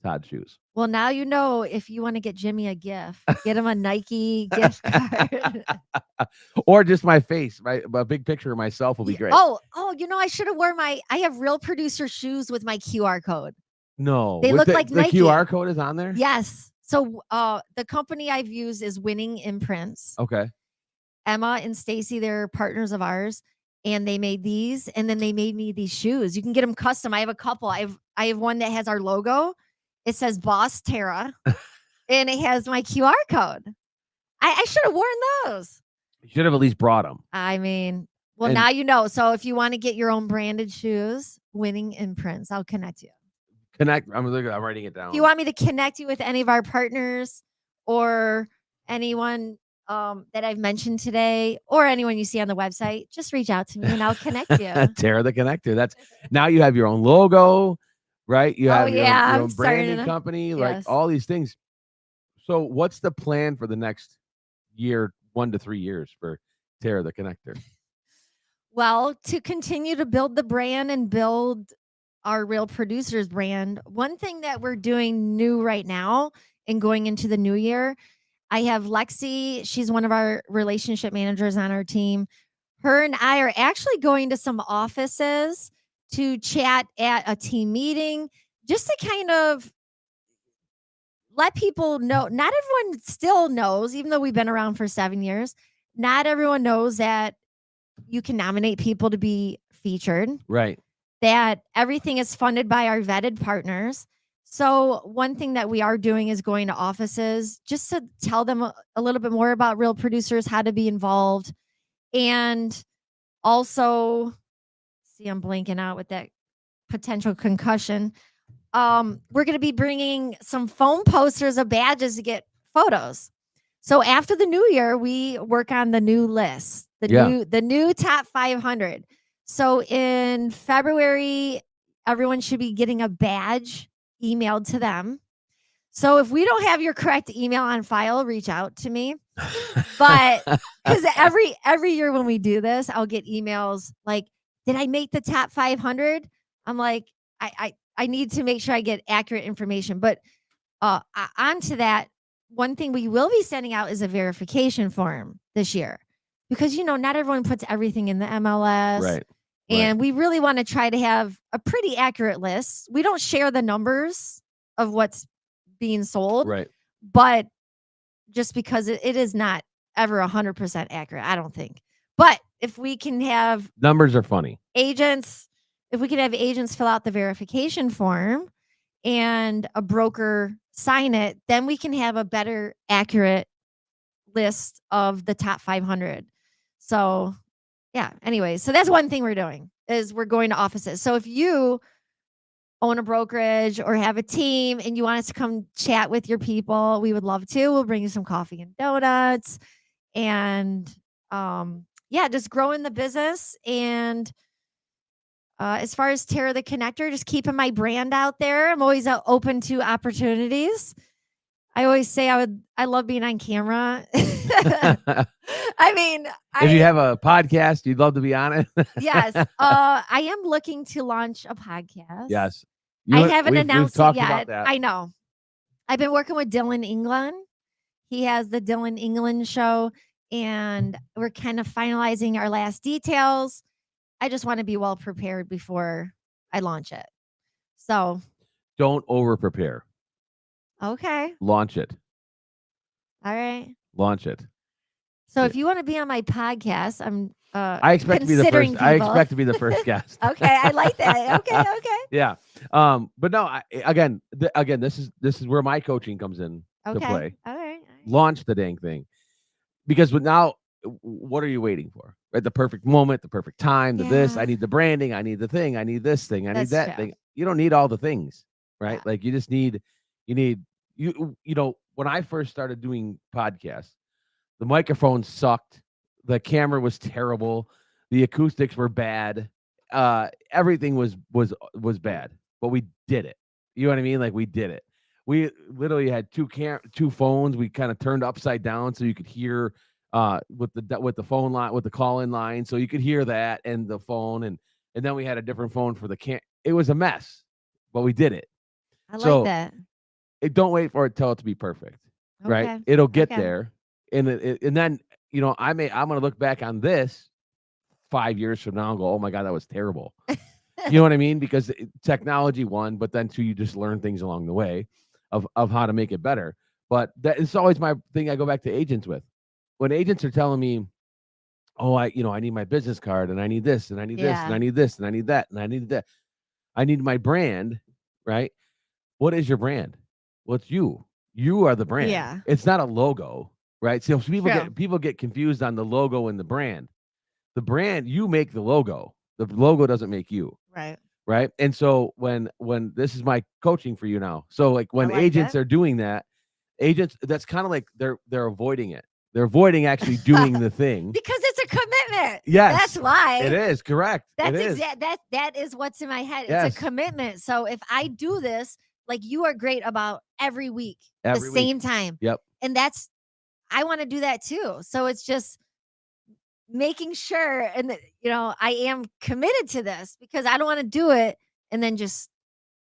Todd's shoes. Well, now you know if you want to get Jimmy a gift, get him a Nike gift card. Or just my face, right? A big picture of myself will be great. Oh, I should have worn I have Real Producer shoes with my QR code. No. They look like the Nike. QR code is on there? Yes. So the company I've used is Winning Imprints. Okay. Emma and Stacy, they're partners of ours, and they made these, and then they made me these shoes. You can get them custom. I have a couple. I have one that has our logo. It says Boss Terra, and it has my QR code. I should have worn those. You should have at least brought them. I mean, well, And- now you know. So if you want to get your own branded shoes, Winning Imprints, I'll connect you. I'm writing it down. If you want me to connect you with any of our partners or anyone that I've mentioned today or anyone you see on the website, just reach out to me and I'll connect you. Terra the Connector. That's now you have your own logo, right? You have your I'm own starting branding to- company, like Yes. all these things. So what's the plan for the next year, 1 to 3 years for Terra the Connector? Well, to continue to build the brand and build our Real Producers brand, one thing that we're doing new right now and going into the new year, I have Lexi. She's one of our relationship managers on our team. Her and I are actually going to some offices to chat at a team meeting just to kind of let people know. Not everyone still knows, even though we've been around for 7 years, not everyone knows that you can nominate people to be featured, Right. that everything is funded by our vetted partners. So one thing that we are doing is going to offices just to tell them a little bit more about Real Producers, how to be involved. And also, see, I'm blanking out with that potential concussion. We're going to be bringing some foam posters of badges to get photos. So after the new year, we work on the new list, the new top 500. So in February, everyone should be getting a badge emailed to them. So if we don't have your correct email on file, reach out to me. But because every year when we do this, I'll get emails like, "Did I make the top 500?" I'm like, I need to make sure I get accurate information. But on to that, one thing we will be sending out is a verification form this year because not everyone puts everything in the MLS. Right. And we really want to try to have a pretty accurate list. We don't share the numbers of what's being sold, Right. but just because it is not ever 100% accurate, I don't think. But if we can have Numbers are funny. agents fill out the verification form and a broker sign it, then we can have a better accurate list of the top 500. So yeah, anyway, so that's one thing we're doing is we're going to offices. So if you own a brokerage or have a team and you want us to come chat with your people, we would love to. We'll bring you some coffee and donuts and just growing the business. And as far as Terra the Connector, just keeping my brand out there. I'm always open to opportunities. I always say I love being on camera. I mean, If you have a podcast, you'd love to be on it. yes. I am looking to launch a podcast. Yes. I haven't announced it yet. About that. I know. I've been working with Dylan England. He has the Dylan England show, and we're kind of finalizing our last details. I just want to be well prepared before I launch it. So Don't over prepare. okay. Launch it. All right. Launch it. So if you want to be on my podcast, I'm I expect to be the first. I expect to be the first guest. Okay, I like that. Okay. Yeah. But no, again, this is where my coaching comes in to play. All right. Launch the dang thing. Because now, what are you waiting for? Right? The perfect moment, the perfect time, the this. Yeah. I need the branding. I need the thing. I need this thing. I need That's that true. thing. You don't need all the things, right? Yeah. Like you just need, when I first started doing podcasts, the microphone sucked. The camera was terrible. The acoustics were bad. Everything was bad, but we did it. You know what I mean? Like we did it. We literally had two phones. We kind of turned upside down so you could hear with the phone line, with the call-in line, so you could hear that and the phone, and then we had a different phone for the It was a mess, but we did it. I like So that. don't wait for it till it to be perfect, right? Okay. It'll get Okay. there, and then I'm gonna look back on this 5 years from now and go, oh my God, that was terrible. You know what I mean? Because technology, one, but then two, you just learn things along the way of how to make it better. But that is always my thing. I go back to agents with. When agents are telling me, oh, I need my business card, and I need this, and I need this, and I Yeah. need this, and I need that, and I need that. I need my brand, right? What is your brand? Well, it's you. You are the brand. Yeah. It's not a logo, right? So True. people get confused on the logo and the brand. The brand, you make the logo. The logo doesn't make you, Right. right? And so when this is my coaching for you now. So like I when like agents it. are doing that, that's kind of like they're avoiding it. They're avoiding actually doing the thing. Because it's a commitment. Yes, That's why. it is correct. That's it is. that is what's in my head. Yes. It's a commitment. So if I do this, like you are great about every week, Every the week. same time. Yep. And I want to do that too. So it's just making sure and I am committed to this because I don't want to do it and then just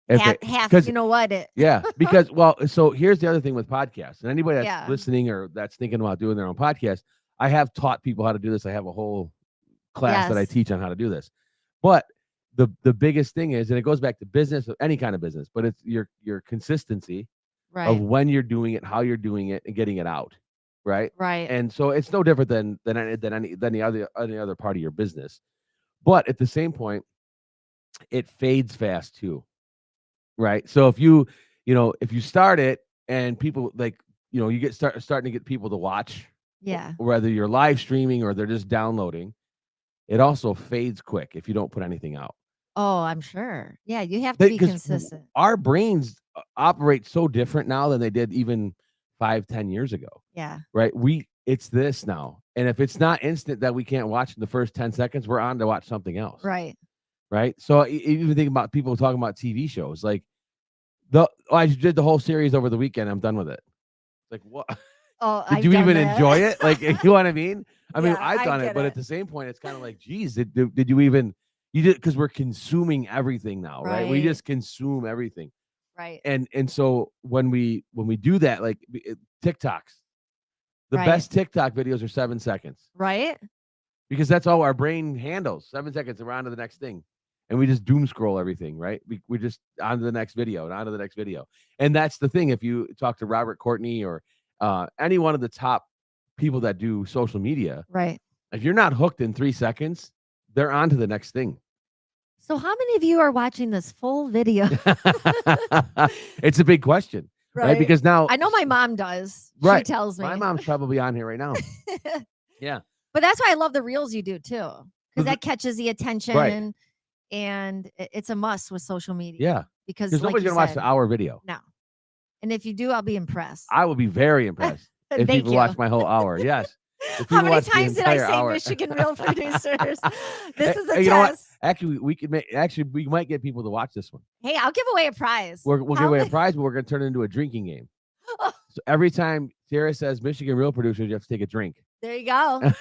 half you know what it. Yeah, because so here's the other thing with podcasts, and anybody that's Yeah. listening or that's thinking about doing their own podcast, I have taught people how to do this. I have a whole class that I Yes. teach on how to do this. But the biggest thing is, and it goes back to business, any kind of business, but it's your consistency of Right. when you're doing it, how you're doing it, and getting it out, right? Right. And so it's no different than any other part of your business. But at the same point, it fades fast too, right? So if if you start it and people like, you get starting to get people to watch, Yeah. whether you're live streaming or they're just downloading, it also fades quick if you don't put anything out. Oh, I'm sure. Yeah, you have to be Because consistent. our brains operate so different now than they did even 5-10 years ago, Yeah. right? It's this now. And if it's not instant that we can't watch in the first 10 seconds, we're on to watch something else. Right. Right. So even think about people talking about TV shows like I did the whole series over the weekend. I'm done with it. Like, what? Oh, Did I've you done even that. enjoy it? Like, you know what I mean? I mean, Yeah, I've I done it, get but it. at the same point, it's kind of like, geez, did you even, you did, because we're consuming everything now, right? We Right. just consume everything. Right. And so when we do that, like TikToks, the Right. best TikTok videos are 7 seconds Right. because that's all our brain handles. 7 seconds, and we're on to the next thing. And we just doom scroll everything, right? We're just on to the next video and on to the next video. And that's the thing. If you talk to Robert Courtney or any one of the top people that do social media, Right. if you're not hooked in 3 seconds, they're on to the next thing. So how many of you are watching this full video? It's a big question, right? Because now I know my mom does. Right. She tells me. My mom's probably on here right now. Yeah. But that's why I love the reels you do too. Because that catches the attention and it's a must with social media. Yeah. Because Because like nobody's you going to watch said, the hour video. no. And if you do, I'll be impressed. I will be very impressed if Thank people you. watch my whole hour. Yes. If How people many watch the times did I entire say hour. Michigan Real Producers? This is a You know what? test. Actually, we might get people to watch this one. Hey, I'll give away a prize. We'll give away a prize, but we're going to turn it into a drinking game. So every time Terra says Michigan Real Producers, you have to take a drink. There you go.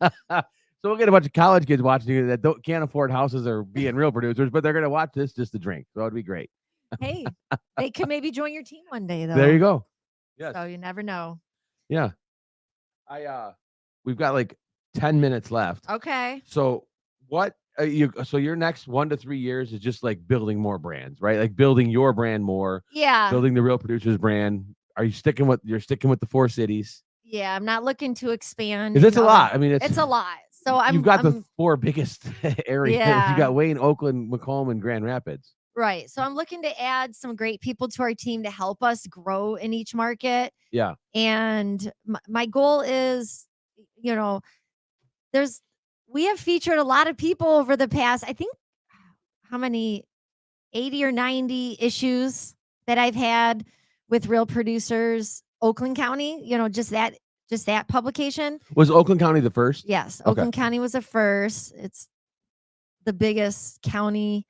So we'll get a bunch of college kids watching it that can't afford houses or being real producers, but they're going to watch this just to drink. So it'd be great. Hey, they could maybe join your team one day, though. There you go. Yes. So you never know. Yeah. We've got like 10 minutes left. Okay. So so your next 1 to 3 years is just like building more brands, right? Like building your brand more. Yeah. Building the Real Producers brand. Are you sticking with the 4 cities? Yeah, I'm not looking to expand. It's a lot. I mean, it's a lot. So you've got the 4 biggest areas. Yeah. You got Wayne, Oakland, Macomb, and Grand Rapids. Right. So I'm looking to add some great people to our team to help us grow in each market. Yeah. And my goal is, we have featured a lot of people over the past, I think, how many, 80 or 90 issues that I've had with Real Producers, Oakland County, just just that publication. Was Oakland County the first? Yes, Okay. Oakland County was the first. It's the biggest county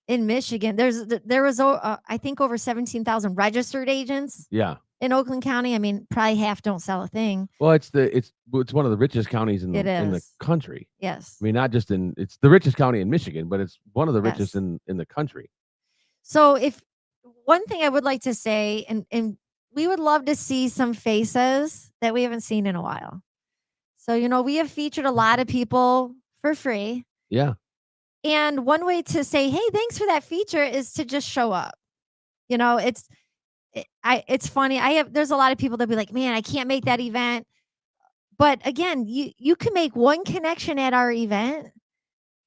in Michigan. There was I think over 17,000 registered agents Yeah. in Oakland County. I mean, probably half don't sell a thing. Well, it's one of the richest counties in the country. Yes. I mean, not just it's the richest county in Michigan, but it's one of the richest Yes. in the country. So if one thing I would like to say, and we would love to see some faces that we haven't seen in a while. So, we have featured a lot of people for free. Yeah. And one way to say, hey, thanks for that feature is to just show up. It's funny. There's a lot of people that be like, man, I can't make that event. But again, you can make one connection at our event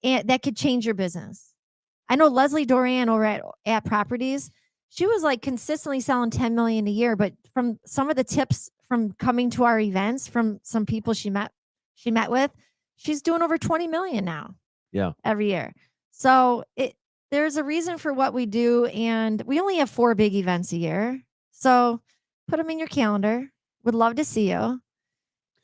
and that could change your business. I know Leslie Doran over at Properties, she was like consistently selling 10 million a year, but from some of the tips from coming to our events, from some people she met with, she's doing over 20 million now. Yeah. Every year. So there's a reason for what we do, and we only have 4 big events a year. So put them in your calendar. Would love to see you.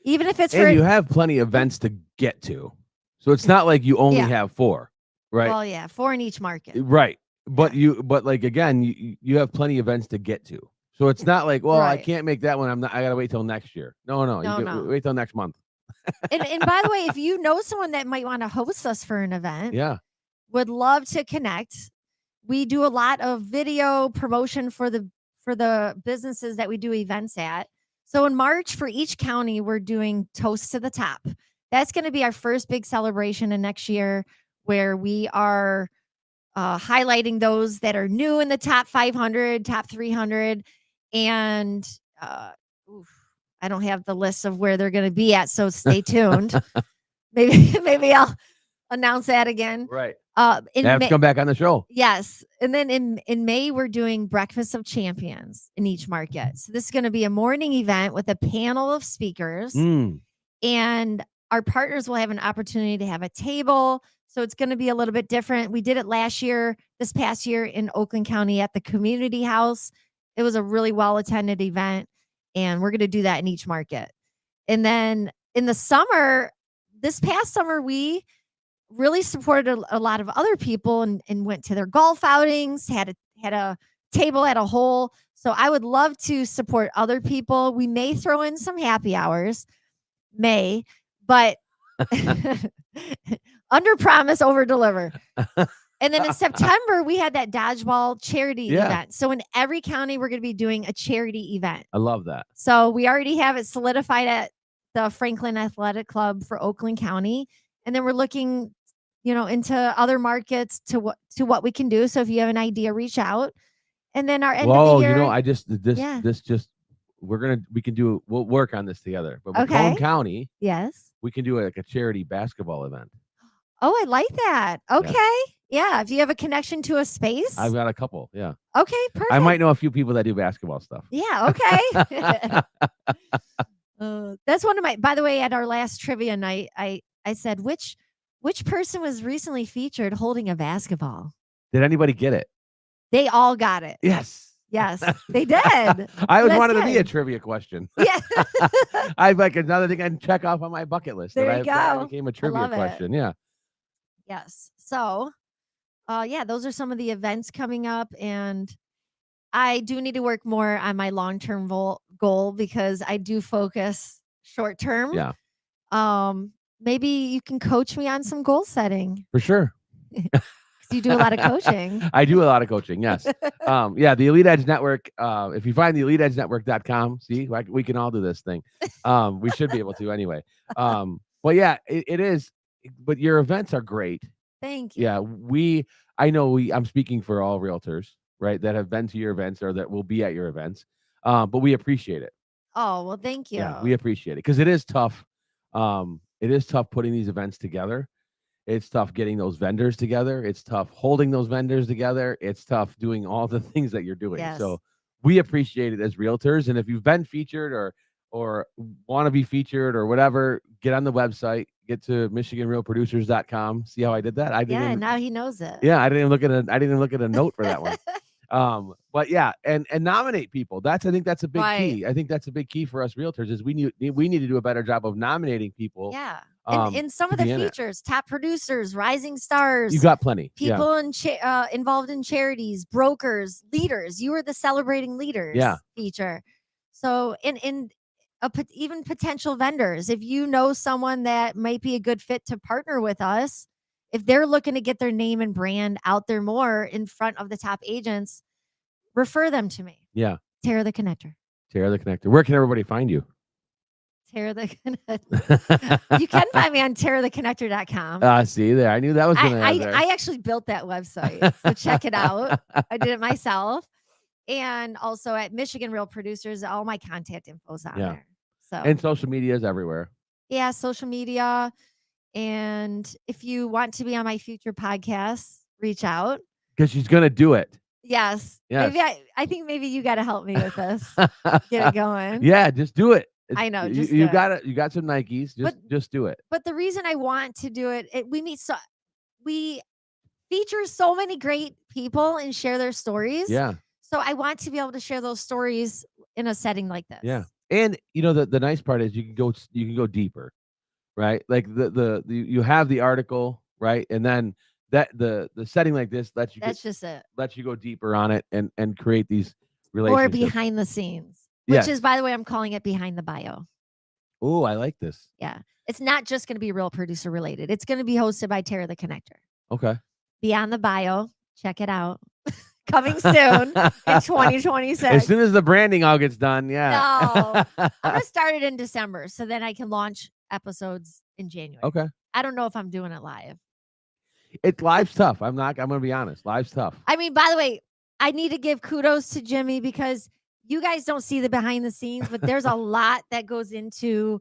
Even if it's you have plenty of events to get to. So it's not like you only have 4, right? Well, yeah, 4 in each market. Right. But again, you have plenty of events to get to. So it's not like, well, I can't make that one. I got to wait till next year. No. Wait till next month. and by the way, if you know someone that might want to host us for an event, would love to connect. We do a lot of video promotion for the businesses that we do events at. So in March, for each county, we're doing Toast to the Top. That's going to be our first big celebration in next year, where we are highlighting those that are new in the top 500, top 300, and I don't have the list of where they're going to be at, so stay tuned. maybe I'll announce that again. Right. They have to come back on the show. Yes. And then in May, we're doing Breakfast of Champions in each market. So this is going to be a morning event with a panel of speakers. And our partners will have an opportunity to have a table. So it's going to be a little bit different. We did it this past year in Oakland County at the community house. It was a really well-attended event. And we're going to do that in each market. And then in the summer, this past summer, we really supported a lot of other people and went to their golf outings, had a table at a hole. So I would love to support other people. We may throw in some happy hours, but under promise, over deliver. And then in September, we had that dodgeball charity event. So in every county, we're going to be doing a charity event. I love that. So we already have it solidified at the Franklin Athletic Club for Oakland County. And then we're looking, into other markets to what we can do. So if you have an idea, reach out. And then our end of the year. We'll work on this together. But with Macomb County, we can do a charity basketball event. Oh, I like that. Okay. Yeah. If you have a connection to a space. I've got a couple. Yeah. Okay. Perfect. I might know a few people that do basketball stuff. Yeah. Okay. That's one of by the way, at our last trivia night, I said, which person was recently featured holding a basketball? Did anybody get it? They all got it. Yes. Yes, they did. I always wanted to be a trivia question. Yeah. I've like another thing I can check off on my bucket list. There you go. That became a trivia question. Yeah. Yes. So, those are some of the events coming up, and I do need to work more on my long-term goal because I do focus short-term. Yeah. Maybe you can coach me on some goal setting. For sure. You do a lot of coaching. I do a lot of coaching. Yes. The Elite Edge Network. If you find the eliteedgenetwork.com, see, we can all do this thing. We should be able to anyway. Well, yeah, it is. But your events are great. Thank you. Yeah, I'm speaking for all realtors, right, that have been to your events or that will be at your events. But we appreciate it. Oh, well, thank you. Yeah, we appreciate it because it is tough. It is tough putting these events together. It's tough getting those vendors together. It's tough holding those vendors together. It's tough doing all the things that you're doing. Yes. So we appreciate it as realtors. And if you've been featured or want to be featured or whatever, get on the website, get to michiganrealproducers.com. See how I did that? Now he knows it. Yeah, I didn't even look at a note for that one. But yeah, and nominate people. I think that's a big Right. key. I think that's a big key for us realtors is we need to do a better job of nominating people. Yeah. And some to of the be in it. features, top producers, rising You stars, got plenty. Yeah. people involved in charities, brokers, leaders. You were the celebrating leaders Yeah. feature. So even potential vendors, if you know someone that might be a good fit to partner with us, if they're looking to get their name and brand out there more in front of the top agents, refer them to me. Yeah. Terra the Connector. Terra the Connector. Where can everybody find you? Terra the Connector. You can find me on terratheconnector.com. See there. I knew that was going to I actually built that website, so check it out. I did it myself. And also at Michigan Real Producers, all my contact info's on there. So and social media is everywhere. Yeah, social media. And if you want to be on my future podcast, reach out. Because she's going to do it. Yes. Maybe I think maybe you got to help me with this. Get it going. Yeah, just do it. I know. You got it. You got some Nikes. Just do it. But the reason I want to do it, we feature so many great people and share their stories. Yeah. So I want to be able to share those stories in a setting like this. Yeah. And the nice part is you can go deeper, right? Like you have the article, right? And then the setting like this lets you lets you go deeper on it and create these relationships. Or behind the scenes. Which is, by the way, I'm calling it behind the bio. Oh, I like this. Yeah. It's not just going to be real producer related. It's going to be hosted by Terra the Connector. Okay. Beyond the bio. Check it out. Coming soon in 2026. As soon as the branding all gets done, yeah. No. I'm going to start it in December so then I can launch episodes in January. Okay. I don't know if I'm doing it live. Live's tough. I'm going to be honest. Live's tough. I mean, by the way, I need to give kudos to Jimmy because you guys don't see the behind the scenes, but there's a lot that goes into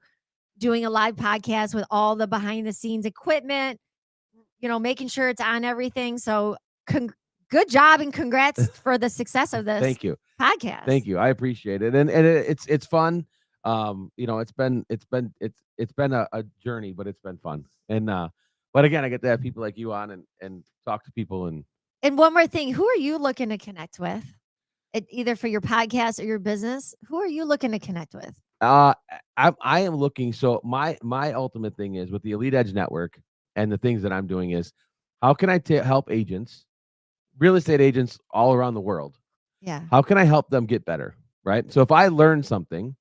doing a live podcast with all the behind the scenes equipment, making sure it's on everything. So good job and congrats for the success of this. Thank you. Podcast. Thank you. I appreciate it. And it's fun. It's been a journey, but it's been fun. And but again, I get to have people like you on and talk to people and one more thing, who are you looking to connect with? Either for your podcast or your business, who are you looking to connect with? I am looking. So my ultimate thing is with the Elite Edge Network and the things that I'm doing is how can I help agents, real estate agents all around the world? Yeah. How can I help them get better? Right. So if I learn something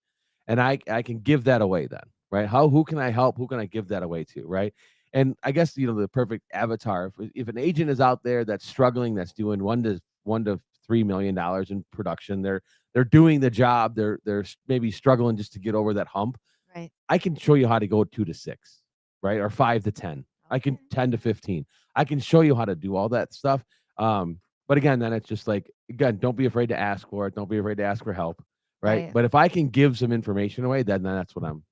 and I can give that away then, right? who can I help? Who can I give that away to? Right. And I guess, the perfect avatar, if an agent is out there that's struggling, that's doing $1 to $3 million in production, they're doing the job, they're maybe struggling just to get over that hump. Right. I can show you how to go 2 to 6, right? Or 5 to 10. Okay. I can 10 to 15. I can show you how to do all that stuff. But again, then it's just like, again, don't be afraid to ask for it. Don't be afraid to ask for help. Right. But if I can give some information away, then that's who I'm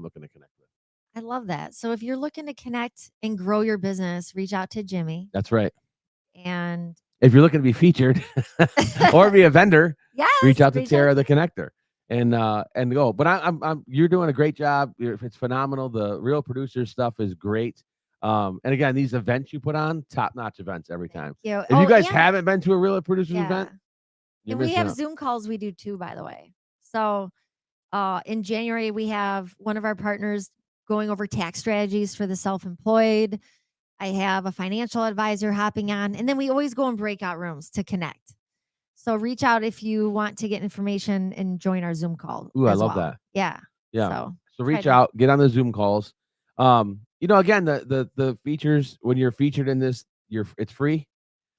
looking to connect with. I love that. So if you're looking to connect and grow your business, reach out to Jimmy. That's right. And if you're looking to be featured or be a vendor, reach out to Terra the Connector and go. But you're doing a great job. It's phenomenal. The real producer stuff is great. And again, these events you put on, top-notch events every time. If you guys haven't been to a real producers event, and we have Zoom calls we do too, by the way. So in January, we have one of our partners going over tax strategies for the self-employed. I have a financial advisor hopping on, and then we always go in breakout rooms to connect. So reach out if you want to get information and join our Zoom call. Ooh, I love that. Yeah. Yeah. So reach out, get on the Zoom calls. Again, the features, when you're featured in this, it's free.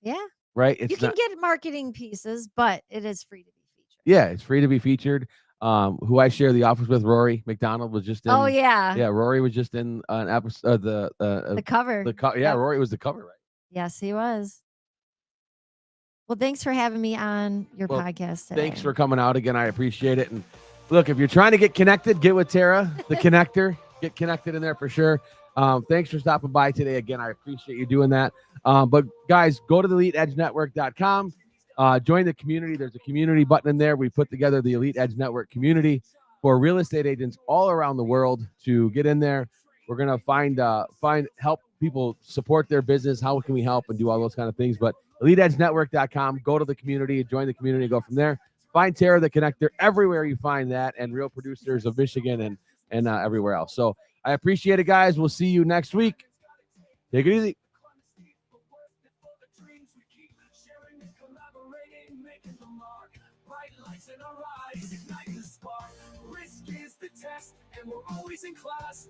Yeah. Right. You can get marketing pieces, but it is free to be featured. Yeah, it's free to be featured. Who I share the office with, Rory McDonald, was just in. Oh yeah. Yeah, Rory was just in an episode. The cover. Rory was the cover, right? Yes, he was. Well, thanks for having me on your podcast today. Thanks for coming out again. I appreciate it. And look, if you're trying to get connected, get with Terra, the Connector. Get connected in there for sure. Thanks for stopping by today. Again, I appreciate you doing that. But guys, go to the EliteEdgeNetwork.com. Join the community. There's a community button in there. We put together the Elite Edge Network community for real estate agents all around the world to get in there. We're going to help people support their business. How can we help and do all those kind of things? But EliteEdgeNetwork.com. Go to the community, join the community, go from there. Find Terra the Connector everywhere you find that, and Real Producers of Michigan and everywhere else. So I appreciate it, guys. We'll see you next week. Take it easy. Risk is the test, and we're always in class.